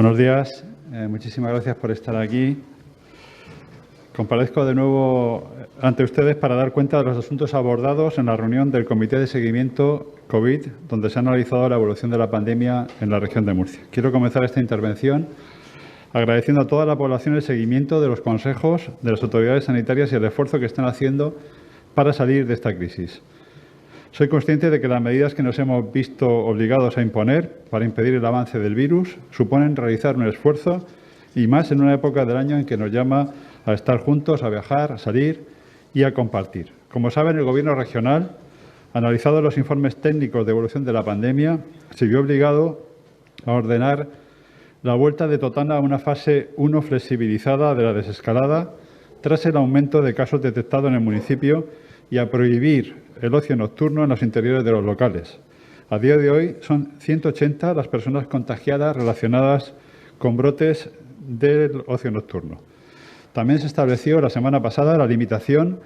Buenos días. Muchísimas gracias por estar aquí. Comparezco de nuevo ante ustedes para dar cuenta de los asuntos abordados en la reunión del Comité de Seguimiento COVID, donde se ha analizado la evolución de la pandemia en la región de Murcia. Quiero comenzar esta intervención agradeciendo a toda la población el seguimiento de los consejos de las autoridades sanitarias y el esfuerzo que están haciendo para salir de esta crisis. Soy consciente de que las medidas que nos hemos visto obligados a imponer para impedir el avance del virus suponen realizar un esfuerzo, y más en una época del año en que nos llama a estar juntos, a viajar, a salir y a compartir. Como saben, el Gobierno regional, analizado los informes técnicos de evolución de la pandemia, se vio obligado a ordenar la vuelta de Totana a una fase 1 flexibilizada de la desescalada tras el aumento de casos detectados en el municipio y a prohibir el ocio nocturno en los interiores de los locales. A día de hoy son 180 las personas contagiadas relacionadas con brotes del ocio nocturno. También se estableció la semana pasada la limitación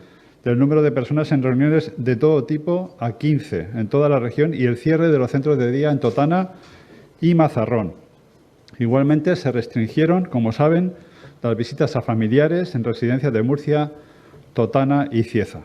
del número de personas en reuniones de todo tipo a 15 en toda la región y el cierre de los centros de día en Totana y Mazarrón. Igualmente se restringieron, como saben, las visitas a familiares en residencias de Murcia, Totana y Cieza.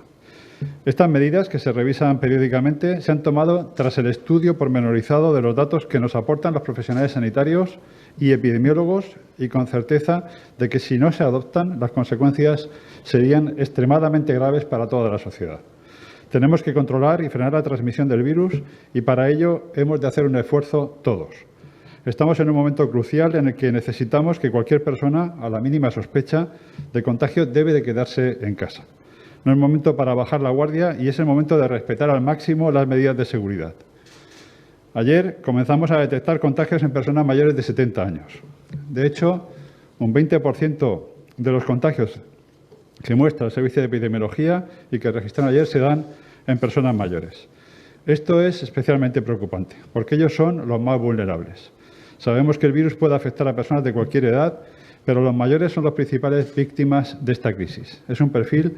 Estas medidas, que se revisan periódicamente, se han tomado tras el estudio pormenorizado de los datos que nos aportan los profesionales sanitarios y epidemiólogos y con certeza de que si no se adoptan, las consecuencias serían extremadamente graves para toda la sociedad. Tenemos que controlar y frenar la transmisión del virus y para ello hemos de hacer un esfuerzo todos. Estamos en un momento crucial en el que necesitamos que cualquier persona, a la mínima sospecha de contagio, debe de quedarse en casa. No es momento para bajar la guardia y es el momento de respetar al máximo las medidas de seguridad. Ayer comenzamos a detectar contagios en personas mayores de 70 años. De hecho, un 20% de los contagios que muestra el Servicio de Epidemiología y que registraron ayer se dan en personas mayores. Esto es especialmente preocupante, porque ellos son los más vulnerables. Sabemos que el virus puede afectar a personas de cualquier edad, pero los mayores son las principales víctimas de esta crisis. Es un perfil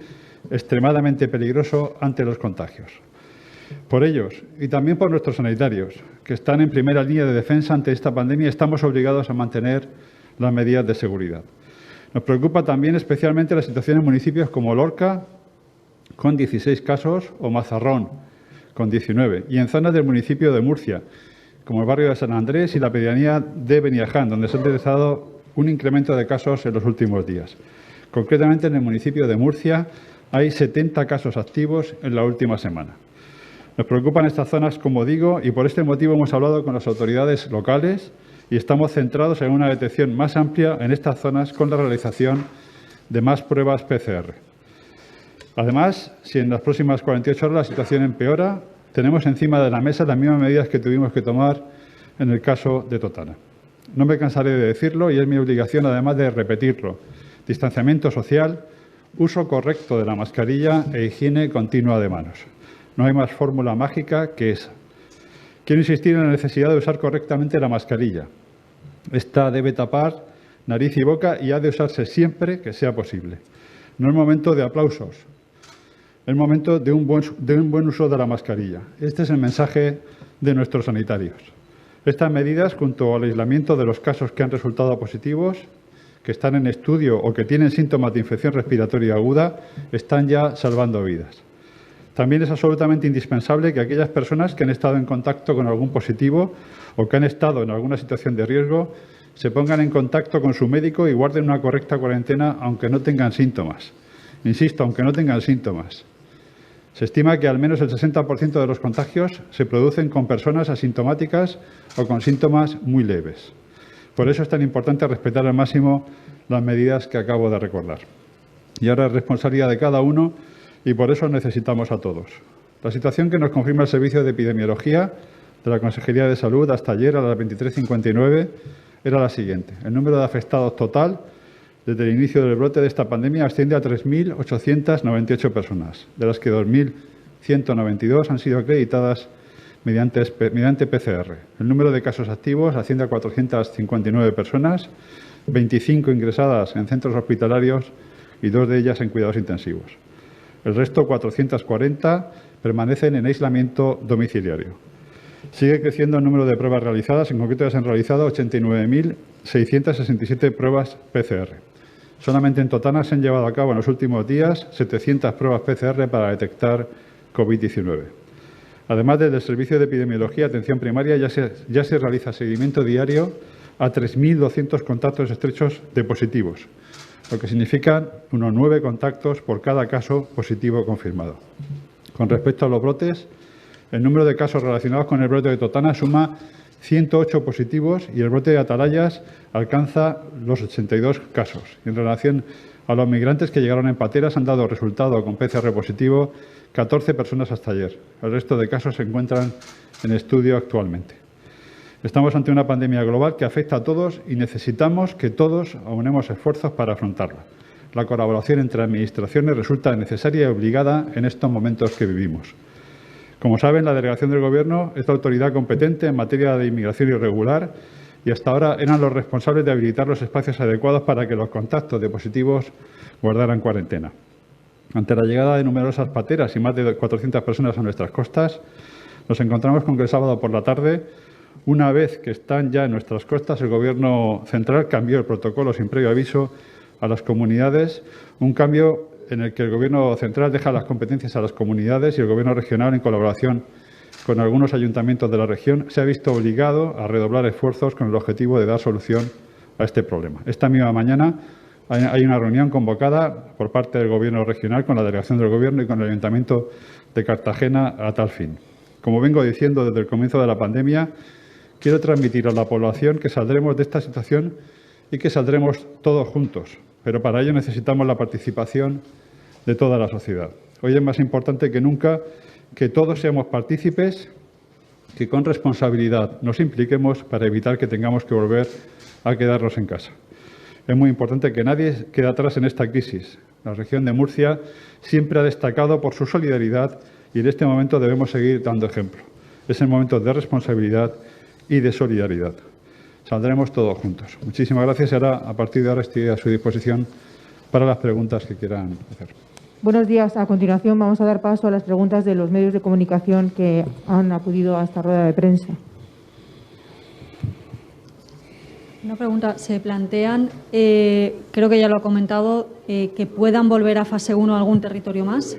extremadamente peligroso ante los contagios. Por ellos y también por nuestros sanitarios, que están en primera línea de defensa ante esta pandemia, estamos obligados a mantener las medidas de seguridad. Nos preocupa también especialmente la situación en municipios como Lorca, con 16 casos, o Mazarrón, con 19, y en zonas del municipio de Murcia, como el barrio de San Andrés y la pedanía de Beniaján, donde se ha detectado un incremento de casos en los últimos días. Concretamente, en el municipio de Murcia hay 70 casos activos en la última semana. Nos preocupan estas zonas, como digo, y por este motivo hemos hablado con las autoridades locales y estamos centrados en una detección más amplia en estas zonas con la realización de más pruebas PCR. Además, si en las próximas 48 horas la situación empeora, tenemos encima de la mesa las mismas medidas que tuvimos que tomar en el caso de Totana. No me cansaré de decirlo y es mi obligación, además de repetirlo. Distanciamiento social, uso correcto de la mascarilla e higiene continua de manos. No hay más fórmula mágica que esa. Quiero insistir en la necesidad de usar correctamente la mascarilla. Esta debe tapar nariz y boca y ha de usarse siempre que sea posible. No es momento de aplausos, es momento de un buen uso de la mascarilla. Este es el mensaje de nuestros sanitarios. Estas medidas, junto al aislamiento de los casos que han resultado positivos, que están en estudio o que tienen síntomas de infección respiratoria aguda, están ya salvando vidas. También es absolutamente indispensable que aquellas personas que han estado en contacto con algún positivo o que han estado en alguna situación de riesgo se pongan en contacto con su médico y guarden una correcta cuarentena aunque no tengan síntomas. Insisto, aunque no tengan síntomas. Se estima que al menos el 60% de los contagios se producen con personas asintomáticas o con síntomas muy leves. Por eso es tan importante respetar al máximo las medidas que acabo de recordar. Y ahora es responsabilidad de cada uno y por eso necesitamos a todos. La situación que nos confirma el Servicio de Epidemiología de la Consejería de Salud hasta ayer a las 23:59 era la siguiente. El número de afectados total desde el inicio del brote de esta pandemia asciende a 3.898 personas, de las que 2.192 han sido acreditadas mediante PCR. El número de casos activos asciende a 459 personas, 25 ingresadas en centros hospitalarios y 2 de ellas en cuidados intensivos. El resto, 440, permanecen en aislamiento domiciliario. Sigue creciendo el número de pruebas realizadas. En concreto, ya se han realizado 89.667 pruebas PCR. Solamente en Totana se han llevado a cabo en los últimos días 700 pruebas PCR para detectar COVID-19. Además, desde el Servicio de Epidemiología y Atención Primaria ya se realiza seguimiento diario a 3.200 contactos estrechos de positivos, lo que significa unos 9 contactos por cada caso positivo confirmado. Con respecto a los brotes, el número de casos relacionados con el brote de Totana suma 108 positivos y el brote de Atalayas alcanza los 82 casos. En relación a los migrantes que llegaron en pateras, han dado resultado con PCR positivo 14 personas hasta ayer. El resto de casos se encuentran en estudio actualmente. Estamos ante una pandemia global que afecta a todos y necesitamos que todos aunemos esfuerzos para afrontarla. La colaboración entre administraciones resulta necesaria y obligada en estos momentos que vivimos. Como saben, la delegación del Gobierno es la autoridad competente en materia de inmigración irregular y hasta ahora eran los responsables de habilitar los espacios adecuados para que los contactos de positivos guardaran cuarentena. Ante la llegada de numerosas pateras y más de 400 personas a nuestras costas, nos encontramos con que el sábado por la tarde, una vez que están ya en nuestras costas, el Gobierno central cambió el protocolo sin previo aviso a las comunidades, un cambio en el que el Gobierno central deja las competencias a las comunidades y el Gobierno regional, en colaboración con algunos ayuntamientos de la región, se ha visto obligado a redoblar esfuerzos con el objetivo de dar solución a este problema. Esta misma mañana hay una reunión convocada por parte del Gobierno regional con la delegación del Gobierno y con el Ayuntamiento de Cartagena a tal fin. Como vengo diciendo desde el comienzo de la pandemia, quiero transmitir a la población que saldremos de esta situación y que saldremos todos juntos, pero para ello necesitamos la participación de toda la sociedad. Hoy es más importante que nunca que todos seamos partícipes, que con responsabilidad nos impliquemos para evitar que tengamos que volver a quedarnos en casa. Es muy importante que nadie quede atrás en esta crisis. La región de Murcia siempre ha destacado por su solidaridad y en este momento debemos seguir dando ejemplo. Es el momento de responsabilidad y de solidaridad. Saldremos todos juntos. Muchísimas gracias y ahora, a partir de ahora, estoy a su disposición para las preguntas que quieran hacer. Buenos días. A continuación vamos a dar paso a las preguntas de los medios de comunicación que han acudido a esta rueda de prensa. Una pregunta. Se plantean, creo que ya lo ha comentado, que puedan volver a fase 1 algún territorio más.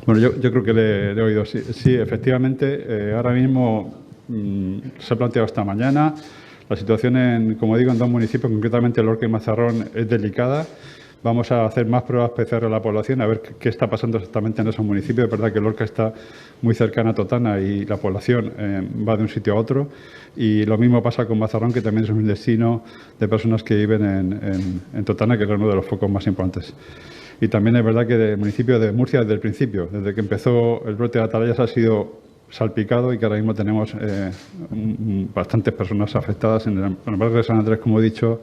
Bueno, yo creo que le he oído. Sí, efectivamente, ahora mismo se ha planteado esta mañana. La situación, como digo, en 2 municipios, concretamente Lorca y Mazarrón, es delicada. Vamos a hacer más pruebas PCR a la población, a ver qué está pasando exactamente en esos municipios. Es verdad que Lorca está muy cercana a Totana y la población va de un sitio a otro. Y lo mismo pasa con Mazarrón, que también es un destino de personas que viven en Totana, que es uno de los focos más importantes. Y también es verdad que el municipio de Murcia, desde el principio, desde que empezó el brote de Atalayas, ha sido salpicado y que ahora mismo tenemos bastantes personas afectadas en el barrio de San Andrés, como he dicho,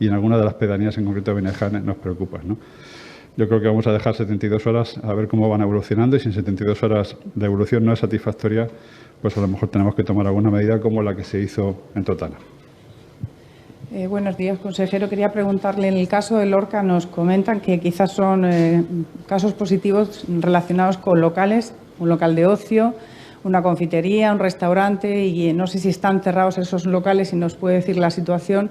y en algunas de las pedanías, en concreto de Beneján, nos preocupa, ¿no? Yo creo que vamos a dejar 72 horas a ver cómo van evolucionando y si en 72 horas la evolución no es satisfactoria, pues a lo mejor tenemos que tomar alguna medida como la que se hizo en Totana. Buenos días, consejero. Quería preguntarle, en el caso de Lorca nos comentan que quizás son casos positivos relacionados con locales, un local de ocio, una confitería, un restaurante, y no sé si están cerrados esos locales y nos puede decir la situación.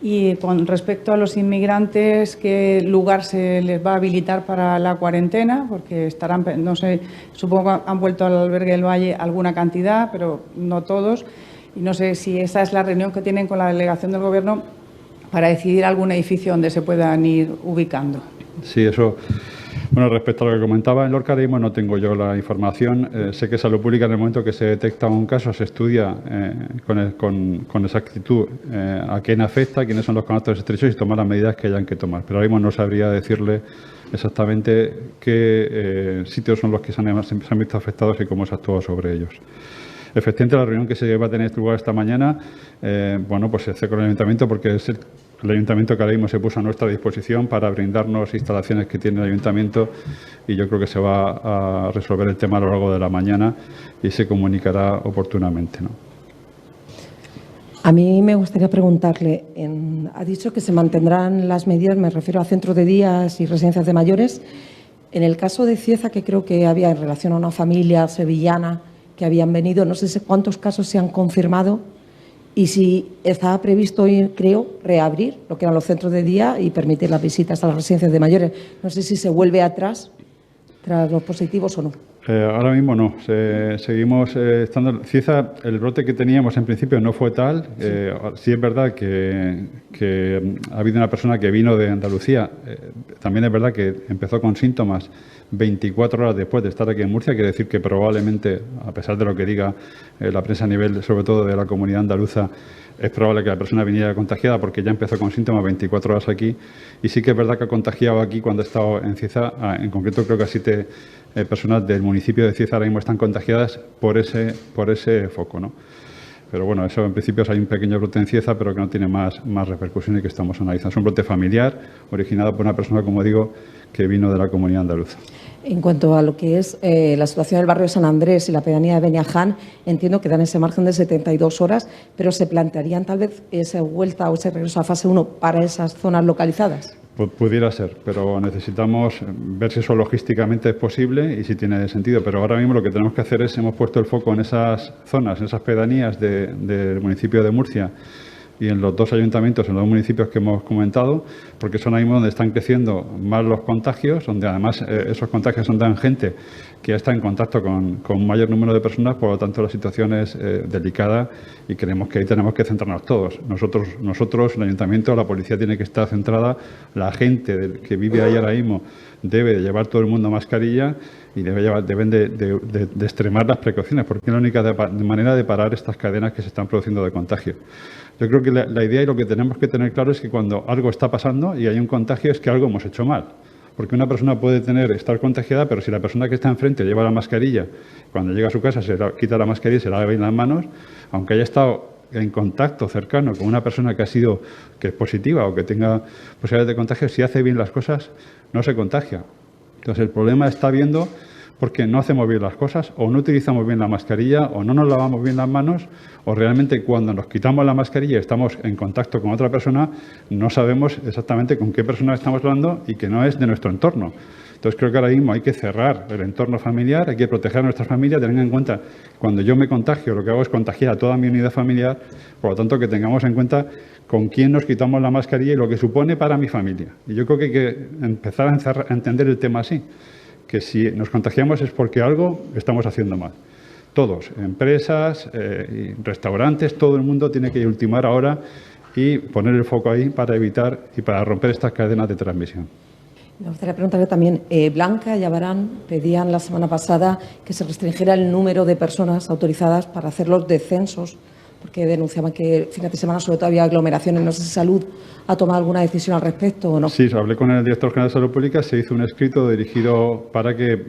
Y con respecto a los inmigrantes, ¿qué lugar se les va a habilitar para la cuarentena? Porque estarán, no sé, supongo que han vuelto al albergue del Valle alguna cantidad, pero no todos. Y no sé si esa es la reunión que tienen con la delegación del Gobierno para decidir algún edificio donde se puedan ir ubicando. Sí, eso. Bueno, respecto a lo que comentaba, en Lorca mismo no tengo yo la información. Sé que Salud Pública, en el momento que se detecta un caso, se estudia con exactitud a quién afecta, quiénes son los contactos estrechos y tomar las medidas que hayan que tomar. Pero ahora mismo no sabría decirle exactamente qué sitios son los que se han visto afectados y cómo se ha actuado sobre ellos. Efectivamente, la reunión que se va a tener lugar esta mañana, bueno, pues se hace con el Ayuntamiento porque es el Ayuntamiento que ahora mismo se puso a nuestra disposición para brindarnos instalaciones que tiene el Ayuntamiento y yo creo que se va a resolver el tema a lo largo de la mañana y se comunicará oportunamente, ¿no? A mí me gustaría preguntarle, ha dicho que se mantendrán las medidas, me refiero a centros de días y residencias de mayores. En el caso de Cieza, que creo que había en relación a una familia sevillana que habían venido, no sé cuántos casos se han confirmado y si estaba previsto, creo, reabrir lo que eran los centros de día y permitir las visitas a las residencias de mayores. No sé si se vuelve atrás tras los positivos o no. Ahora mismo no. Seguimos estando. Cieza, el brote que teníamos en principio no fue tal. Sí es verdad que ha habido una persona que vino de Andalucía. También es verdad que empezó con síntomas 24 horas después de estar aquí en Murcia. Quiere decir que probablemente, a pesar de lo que diga la prensa a nivel, sobre todo de la comunidad andaluza, es probable que la persona viniera contagiada porque ya empezó con síntomas 24 horas aquí. Y sí que es verdad que ha contagiado aquí cuando ha estado en Cieza. En concreto, creo que a 7 personas del municipio de Cieza ahora mismo están contagiadas por ese foco, ¿no? Pero bueno, eso en principio hay un pequeño brote en Cieza, pero que no tiene más repercusiones que estamos analizando. Es un brote familiar originado por una persona, como digo, que vino de la comunidad andaluza. En cuanto a lo que es la situación del barrio de San Andrés y la pedanía de Beniaján, entiendo que dan ese margen de 72 horas, pero ¿se plantearían tal vez esa vuelta o ese regreso a fase 1 para esas zonas localizadas? Pudiera ser, pero necesitamos ver si eso logísticamente es posible y si tiene sentido. Pero ahora mismo lo que tenemos que hacer es, hemos puesto el foco en esas zonas, en esas pedanías del municipio de Murcia y en los 2 ayuntamientos, en los 2 municipios que hemos comentado, porque son ahí donde están creciendo más los contagios, donde además esos contagios son de gente que ya está en contacto con un mayor número de personas, por lo tanto la situación es delicada y creemos que ahí tenemos que centrarnos todos. Nosotros, el ayuntamiento, la policía tiene que estar centrada, la gente que vive ahí ahora mismo debe de llevar todo el mundo mascarilla y deben de extremar las precauciones, porque es la única manera de parar estas cadenas que se están produciendo de contagio. Yo creo que la idea y lo que tenemos que tener claro es que cuando algo está pasando y hay un contagio es que algo hemos hecho mal. Porque una persona puede estar contagiada, pero si la persona que está enfrente lleva la mascarilla, cuando llega a su casa se quita la mascarilla y se lava bien las manos, aunque haya estado en contacto cercano con una persona que es positiva o que tenga posibilidades de contagio, si hace bien las cosas, no se contagia. Entonces el problema está viendo porque no hacemos bien las cosas, o no utilizamos bien la mascarilla, o no nos lavamos bien las manos, o realmente cuando nos quitamos la mascarilla y estamos en contacto con otra persona, no sabemos exactamente con qué persona estamos hablando y que no es de nuestro entorno. Entonces creo que ahora mismo hay que cerrar el entorno familiar, hay que proteger a nuestras familias, tener en cuenta cuando yo me contagio, lo que hago es contagiar a toda mi unidad familiar, por lo tanto que tengamos en cuenta con quién nos quitamos la mascarilla y lo que supone para mi familia. Y yo creo que hay que empezar a entender el tema así, que si nos contagiamos es porque algo estamos haciendo mal. Todos, empresas, y restaurantes, todo el mundo tiene que ultimar ahora y poner el foco ahí para evitar y para romper estas cadenas de transmisión. Me gustaría preguntarle también, Blanca y Abarán pedían la semana pasada que se restringiera el número de personas autorizadas para hacer los descensos, porque denunciaban que fines de semana sobre todo había aglomeraciones. No sé si Salud ha tomado alguna decisión al respecto o no. Sí, hablé con el director general de Salud Pública, se hizo un escrito dirigido para que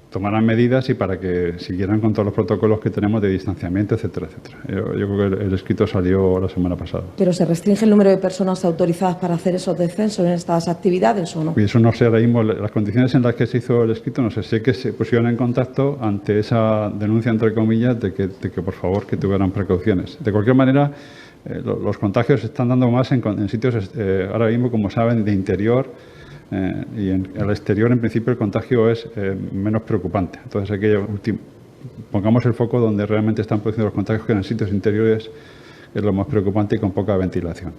tomaran medidas y para que siguieran con todos los protocolos que tenemos de distanciamiento, etcétera, etcétera. Yo creo que el escrito salió la semana pasada. ¿Pero se restringe el número de personas autorizadas para hacer esos descensos en estas actividades o no? Y eso no sé ahora mismo, las condiciones en las que se hizo el escrito, no sé, sé que se pusieron en contacto ante esa denuncia, entre comillas, de que por favor que tuvieran precauciones. De cualquier manera, los contagios se están dando más en sitios, ahora mismo, como saben, de interior, y en el exterior, en principio, el contagio es menos preocupante. Entonces, hay que pongamos el foco donde realmente están produciendo los contagios, que en sitios interiores es lo más preocupante y con poca ventilación.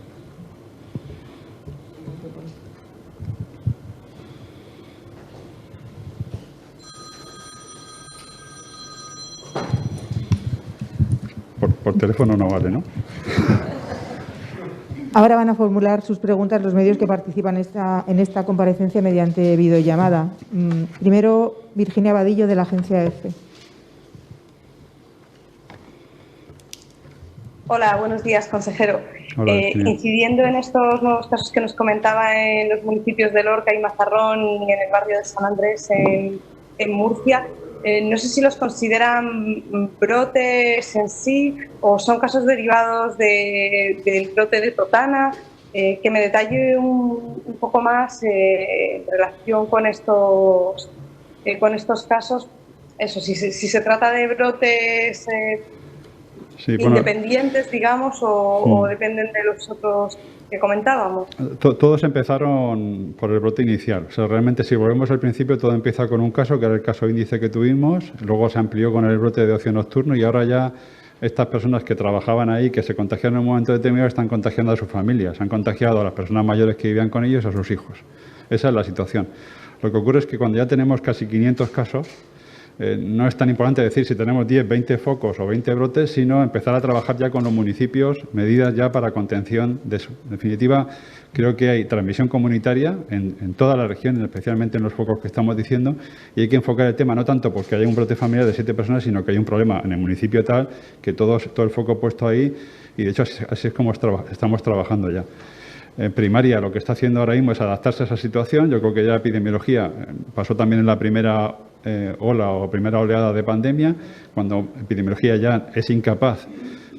Por teléfono no vale, ¿no? Ahora van a formular sus preguntas los medios que participan en esta comparecencia mediante videollamada. Primero, Virginia Vadillo, de la agencia EFE. Hola, buenos días, consejero. Hola, incidiendo en estos nuevos casos que nos comentaba en los municipios de Lorca y Mazarrón y en el barrio de San Andrés en Murcia, no sé si los consideran brotes en sí o son casos derivados del brote de Totana. Que me detalle un poco más en relación con estos casos. Eso, si se trata de brotes Sí, bueno, independientes, digamos, o dependen de los otros que comentábamos? Todos empezaron por el brote inicial. O sea, realmente, si volvemos al principio, todo empieza con un caso, que era el caso índice que tuvimos, luego se amplió con el brote de ocio nocturno y ahora ya estas personas que trabajaban ahí, que se contagiaron en un momento determinado, están contagiando a sus familias, han contagiado a las personas mayores que vivían con ellos, a sus hijos. Esa es la situación. Lo que ocurre es que cuando ya tenemos casi 500 casos, no es tan importante decir si tenemos 10, 20 focos o 20 brotes, sino empezar a trabajar ya con los municipios, medidas ya para contención de eso. En definitiva, creo que hay transmisión comunitaria en toda la región, especialmente en los focos que estamos diciendo, y hay que enfocar el tema no tanto porque haya un brote familiar de 7 personas, sino que hay un problema en el municipio tal que todo el foco puesto ahí, y de hecho así es como estamos trabajando ya. En primaria lo que está haciendo ahora mismo es adaptarse a esa situación. Yo creo que ya epidemiología pasó también en la primera ola o primera oleada de pandemia, cuando epidemiología ya es incapaz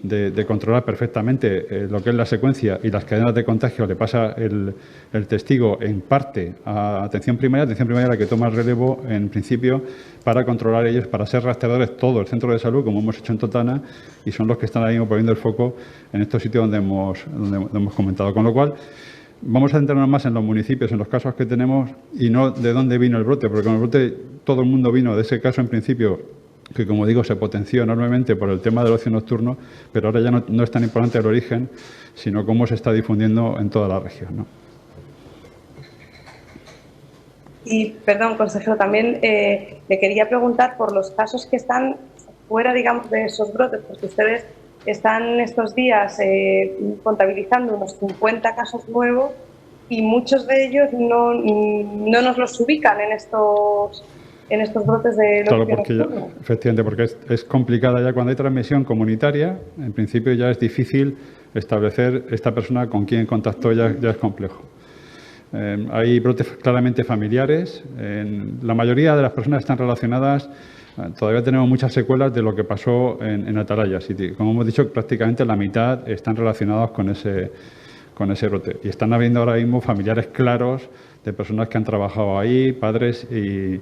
de controlar perfectamente lo que es la secuencia y las cadenas de contagio, le pasa el testigo en parte a atención primaria la que toma el relevo en principio para controlar ellos, para ser rastreadores todo el centro de salud, como hemos hecho en Totana, y son los que están ahí mismo poniendo el foco en estos sitios donde hemos comentado. Con lo cual, vamos a centrarnos más en los municipios, en los casos que tenemos y no de dónde vino el brote, porque con el brote todo el mundo vino de ese caso en principio, que como digo se potenció enormemente por el tema del ocio nocturno, pero ahora ya no es tan importante el origen, sino cómo se está difundiendo en toda la región, ¿no? Y, perdón, consejero, también le quería preguntar por los casos que están fuera, digamos, de esos brotes, porque ustedes están estos días contabilizando unos 50 casos nuevos y muchos de ellos no nos los ubican en estos brotes de los Claro, porque efectivamente, porque es complicada ya cuando hay transmisión comunitaria, en principio ya es difícil establecer esta persona con quién contactó, ya es complejo. Hay brotes claramente familiares. La mayoría de las personas están relacionadas. Todavía tenemos muchas secuelas de lo que pasó en Atalaya. Como hemos dicho, prácticamente la mitad están relacionados con ese brote. Y están habiendo ahora mismo familiares claros de personas que han trabajado ahí, padres y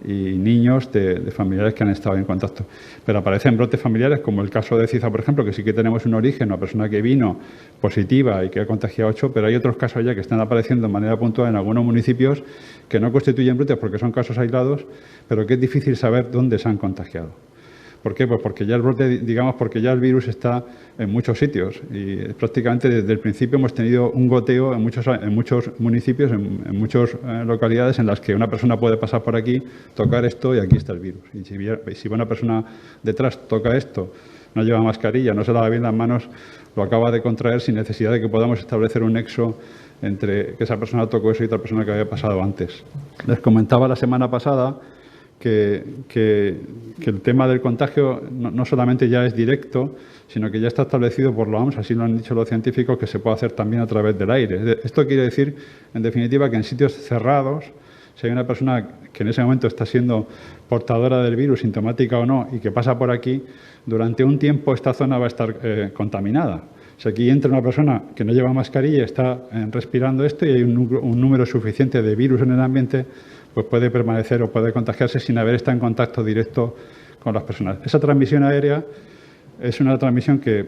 niños de familiares que han estado en contacto. Pero aparecen brotes familiares, como el caso de Ciza, por ejemplo, que sí que tenemos un origen, una persona que vino positiva y que ha contagiado 8, pero hay otros casos ya que están apareciendo de manera puntual en algunos municipios que no constituyen brotes porque son casos aislados, pero que es difícil saber dónde se han contagiado. ¿Por qué? Pues porque ya el brote, digamos, porque ya el virus está en muchos sitios y prácticamente desde el principio hemos tenido un goteo en muchos municipios, en muchas localidades en las que una persona puede pasar por aquí, tocar esto y aquí está el virus. Y si una persona detrás toca esto, no lleva mascarilla, no se lava bien las manos, lo acaba de contraer sin necesidad de que podamos establecer un nexo entre que esa persona tocó eso y otra persona que había pasado antes. Les comentaba la semana pasada que el tema del contagio no solamente ya es directo, sino que ya está establecido por la OMS, así lo han dicho los científicos, que se puede hacer también a través del aire. Esto quiere decir, en definitiva, que en sitios cerrados, si hay una persona que en ese momento está siendo portadora del virus, sintomática o no, y que pasa por aquí, durante un tiempo esta zona va a estar contaminada. Si aquí entra una persona que no lleva mascarilla y está respirando esto y hay un número suficiente de virus en el ambiente, pues puede permanecer o puede contagiarse sin haber estado en contacto directo con las personas. Esa transmisión aérea es una transmisión que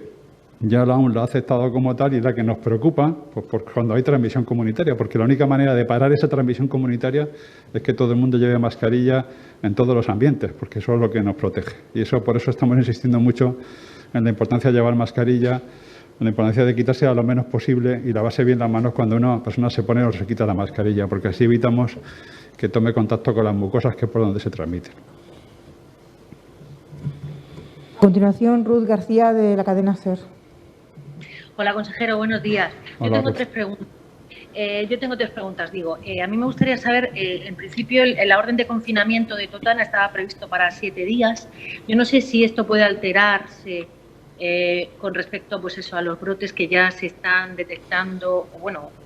ya la OMS lo ha aceptado como tal y es la que nos preocupa pues cuando hay transmisión comunitaria, porque la única manera de parar esa transmisión comunitaria es que todo el mundo lleve mascarilla en todos los ambientes, porque eso es lo que nos protege. Y por eso estamos insistiendo mucho en la importancia de llevar mascarilla, en la importancia de quitarse a lo menos posible y lavarse bien las manos cuando una persona se pone o se quita la mascarilla, porque así evitamos que tome contacto con las mucosas, que es por donde se transmiten. A continuación, Ruth García, de la cadena SER. Hola, consejero, buenos días. Yo tengo tres preguntas. A mí me gustaría saber, en principio, la orden de confinamiento de Totana estaba previsto para 7 días. Yo no sé si esto puede alterarse con respecto a los brotes que ya se están detectando,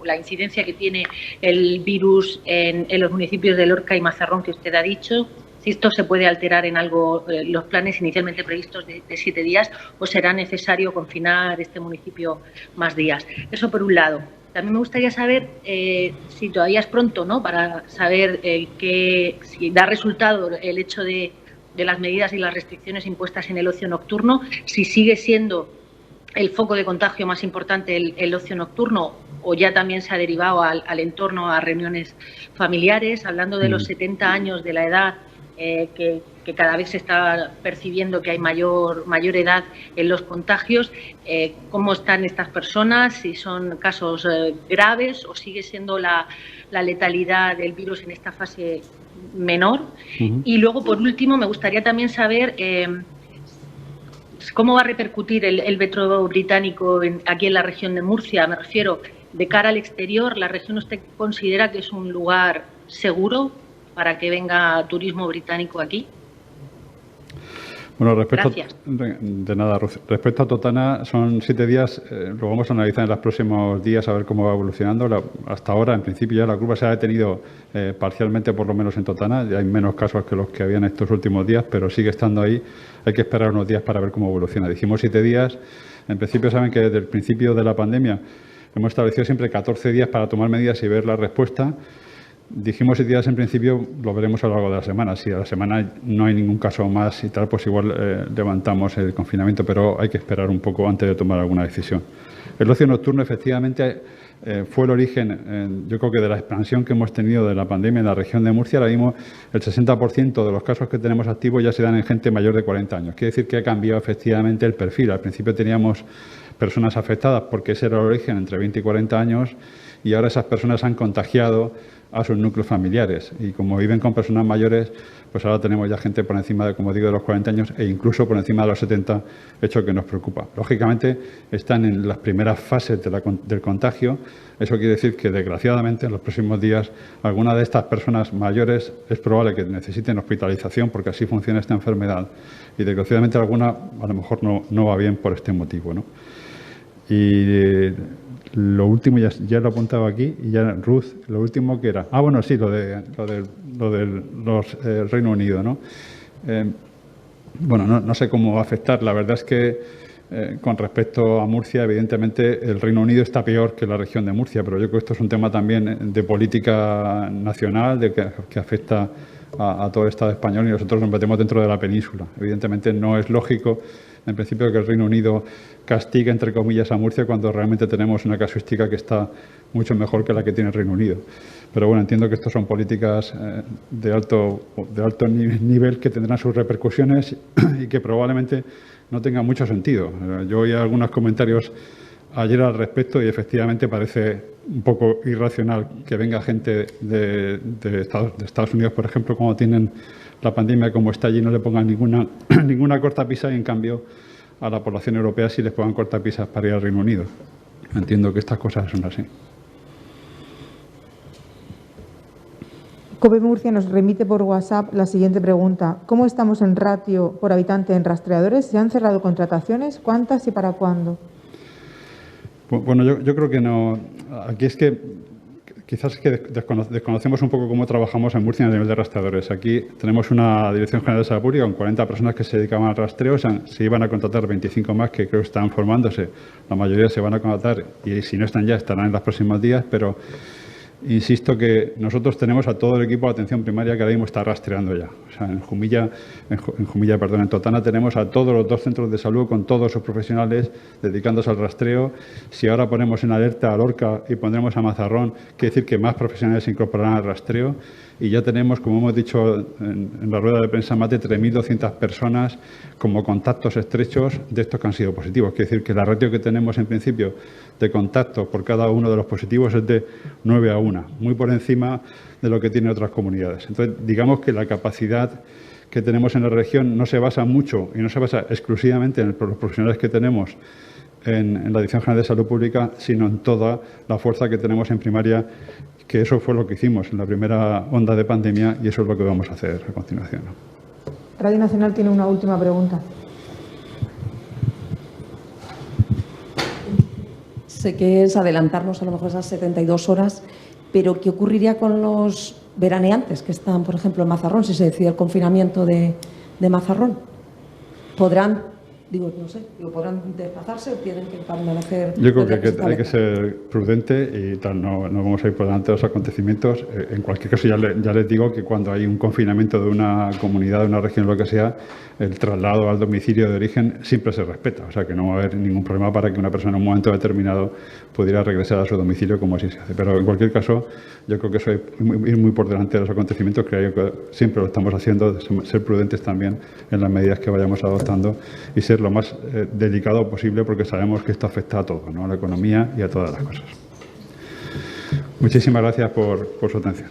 la incidencia que tiene el virus en los municipios de Lorca y Mazarrón, que usted ha dicho. Si esto se puede alterar en algo los planes inicialmente previstos de 7 días o será necesario confinar este municipio más días. Eso por un lado. También me gustaría saber si todavía es pronto, ¿no?, para saber si da resultado el hecho de de las medidas y las restricciones impuestas en el ocio nocturno, si sigue siendo el foco de contagio más importante el ocio nocturno o ya también se ha derivado al entorno, a reuniones familiares, hablando de los 70 años de la edad, que cada vez se está percibiendo que hay mayor edad en los contagios. ¿Cómo están estas personas? Si son casos graves o sigue siendo la letalidad del virus en esta fase menor. Y luego, por último, me gustaría también saber cómo va a repercutir el veto británico aquí en la región de Murcia. Me refiero, de cara al exterior, ¿la región usted considera que es un lugar seguro para que venga turismo británico aquí? Bueno, Gracias. de nada, Ruth. Respecto a Totana, son 7 días, lo vamos a analizar en los próximos días a ver cómo va evolucionando. Hasta ahora, en principio, ya la curva se ha detenido parcialmente, por lo menos en Totana. Ya hay menos casos que los que habían estos últimos días, pero sigue estando ahí. Hay que esperar unos días para ver cómo evoluciona. Dijimos 7 días. En principio, saben que desde el principio de la pandemia hemos establecido siempre 14 días para tomar medidas y ver la respuesta. Dijimos 7 días en principio, lo veremos a lo largo de la semana. Si a la semana no hay ningún caso más y tal, pues igual levantamos el confinamiento, pero hay que esperar un poco antes de tomar alguna decisión. El ocio nocturno, efectivamente, fue el origen, yo creo que de la expansión que hemos tenido de la pandemia en la región de Murcia. Ahora mismo el 60% de los casos que tenemos activos ya se dan en gente mayor de 40 años. Quiere decir que ha cambiado efectivamente el perfil. Al principio teníamos personas afectadas porque ese era el origen, entre 20 y 40 años, y ahora esas personas han contagiado a sus núcleos familiares. Y como viven con personas mayores, pues ahora tenemos ya gente por encima de, como digo, de los 40 años e incluso por encima de los 70, hecho que nos preocupa. Lógicamente, están en las primeras fases del contagio. Eso quiere decir que, desgraciadamente, en los próximos días, alguna de estas personas mayores es probable que necesiten hospitalización, porque así funciona esta enfermedad. Y, desgraciadamente, alguna a lo mejor no va bien por este motivo, ¿no? Y lo último, ya lo he apuntado aquí, y ya, Ruth, lo último que era. Bueno, sí, lo del Reino Unido, ¿no? Bueno, no sé cómo va a afectar. La verdad es que con respecto a Murcia, evidentemente el Reino Unido está peor que la región de Murcia, pero yo creo que esto es un tema también de política nacional, que afecta a todo el Estado español, y nosotros nos metemos dentro de la península. Evidentemente no es lógico, en principio, que el Reino Unido castigue, entre comillas, a Murcia cuando realmente tenemos una casuística que está mucho mejor que la que tiene el Reino Unido. Pero bueno, entiendo que estas son políticas de alto nivel que tendrán sus repercusiones y que probablemente no tengan mucho sentido. Yo oí algunos comentarios ayer al respecto y efectivamente parece un poco irracional que venga gente de Estados Unidos, por ejemplo, cuando tienen la pandemia como está allí, no le pongan ninguna cortapisa, y en cambio a la población europea sí les pongan cortapisas para ir al Reino Unido. Entiendo que estas cosas son así. COPE Murcia nos remite por WhatsApp la siguiente pregunta. ¿Cómo estamos en ratio por habitante en rastreadores? ¿Se han cerrado contrataciones? ¿Cuántas y para cuándo? Bueno, yo creo que no. Aquí es que quizás que desconocemos un poco cómo trabajamos en Murcia a nivel de rastreadores. Aquí tenemos una Dirección General de Salud Pública con 40 personas que se dedicaban al rastreo. Se iban a contratar 25 más que creo que están formándose. La mayoría se van a contratar y si no están ya, estarán en los próximos días, pero insisto que nosotros tenemos a todo el equipo de atención primaria que ahora mismo está rastreando ya. O sea, en Totana tenemos a todos los 2 centros de salud con todos sus profesionales dedicándose al rastreo. Si ahora ponemos en alerta a Lorca y pondremos a Mazarrón, quiere decir que más profesionales se incorporarán al rastreo. Y ya tenemos, como hemos dicho en la rueda de prensa, más de 3.200 personas como contactos estrechos de estos que han sido positivos. Quiere decir que la ratio que tenemos en principio de contactos por cada uno de los positivos es de 9 a 1, muy por encima de lo que tienen otras comunidades. Entonces, digamos que la capacidad que tenemos en la región no se basa mucho y no se basa exclusivamente en los profesionales que tenemos en la Dirección General de Salud Pública, sino en toda la fuerza que tenemos en primaria, que eso fue lo que hicimos en la primera onda de pandemia y eso es lo que vamos a hacer a continuación. Radio Nacional tiene una última pregunta. Sé que es adelantarnos a lo mejor esas 72 horas, pero ¿qué ocurriría con los veraneantes que están, por ejemplo, en Mazarrón, si se decide el confinamiento de Mazarrón? ¿Podrán Digo, no sé, ¿podrán desplazarse o tienen que permanecer? Yo creo que hay que ser prudente y tal, no vamos a ir por delante de los acontecimientos. En cualquier caso, ya les digo que cuando hay un confinamiento de una comunidad, de una región, lo que sea, el traslado al domicilio de origen siempre se respeta. O sea, que no va a haber ningún problema para que una persona en un momento determinado pudiera regresar a su domicilio como así se hace. Pero en cualquier caso, yo creo que eso es ir muy por delante de los acontecimientos, creo que siempre lo estamos haciendo, ser prudentes también en las medidas que vayamos adoptando y ser lo más delicado posible, porque sabemos que esto afecta a todo, ¿no? A la economía y a todas las cosas. Muchísimas gracias por su atención.